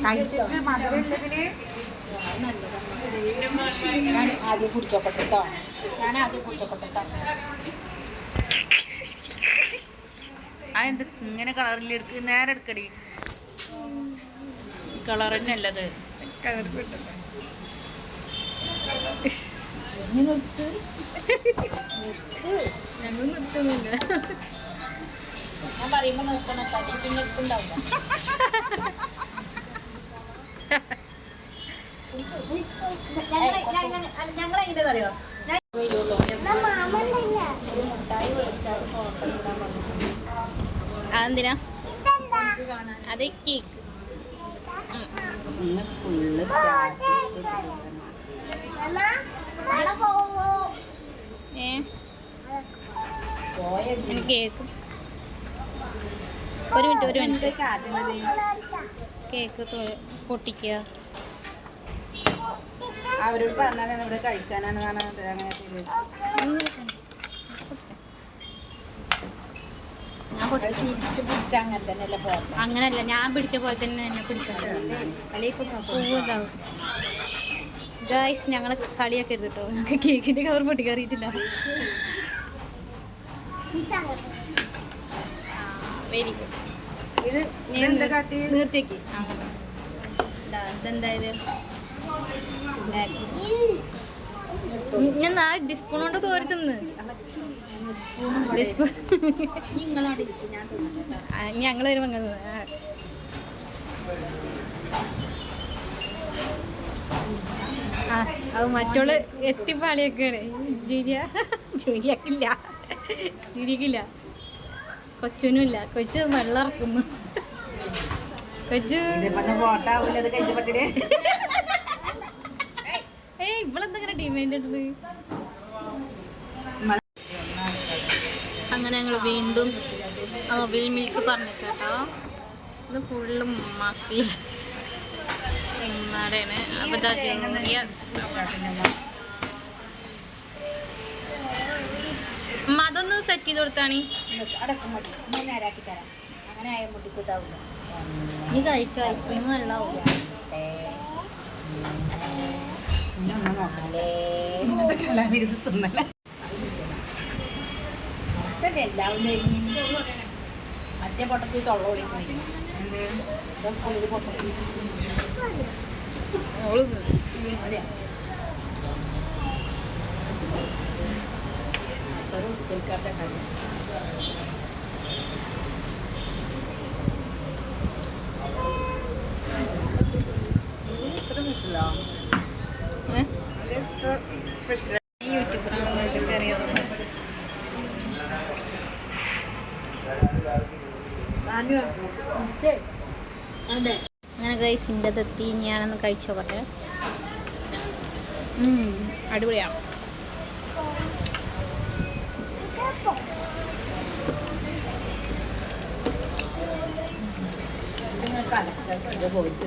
കഴിച്ചിട്ട് മധുരമില്ലതിന് ഞാൻ ആദ്യം കുടിച്ചോക്കട്ടെ കേട്ടോ. അതെന്ത് ഇങ്ങനെ കളറിലെടുക്ക് നേരെ എടുക്കടി. കളർ തന്നെ അല്ലത്. നിർത്ത് ഞങ്ങൾ നിർത്തുന്നില്ല. ഞാൻ പറയുമ്പോ നിർത്തണം. നിർത്തുണ്ടാവില്ല. ഞങ്ങളെങ്ങനെ അറിയോ അതെന്തിനാ അത് കേക്ക് കേക്ക് ഒരു മിനിറ്റ് കേക്ക് പൊട്ടിക്കുക. അവരോട് പറഞ്ഞാൽ ഇവിടെ കഴിക്കാനാണ് അങ്ങനല്ല ഞാൻ പിടിച്ച പോലെ തന്നെ എന്നെ പിടിക്കണ്ട. അല്ലെ ഇപ്പൊ പൂവുണ്ടാവും. ഗായ്സ് ഞങ്ങളെ കളിയൊക്കെ കേട്ടോ. ഞങ്ങൾക്ക് കേക്കിന്റെ കവർ പൊട്ടിക്കറിയിട്ടില്ല. Very good. ഇത് നിർത്തിയേക്ക്. ഇതെന്തായത് ഞാൻ ഡിസ്പൂൺ കൊണ്ട് കോരി തിന്ന്. ഞങ്ങൾ വരുമ്പോ അത് മറ്റുള്ള എത്തിപ്പാളിയൊക്കെയാണ്. ചിരിക്കില്ല കൊച്ചനും ഇല്ല. കൊച്ചു വെള്ളം ഇറക്കുന്നു. കൊച്ചു ഇവളെന്തെങ്ങനെ ഡിമാൻഡ് ഇട്ടത്. അങ്ങനെ ഞങ്ങൾ വീണ്ടും വിൽ മിൽക്ക് പറഞ്ഞിട്ടോ. ഇത് ഫുള്ള് ഉമ്മാക്കി ഉമ്മാടെയാണ്. അപ്പൊ ഉമ്മ അതൊന്ന് സെറ്റ് ചെയ്ത് കൊടുത്താണ്. നീ കഴിച്ചോ? ഐസ്ക്രീം വെള്ളമാവും. മറ്റേ പൊട്ടത്തിൽ തൊള്ളോടി സ്കൂൾക്കാരുടെ കാര്യം അങ്ങനെ ഗൈസ് ഇതിൻ്റെ തെത്തി ഞാനൊന്ന് കഴിച്ചു നോക്കട്ടെ. അടിപൊളിയാണ്. പോയിട്ട്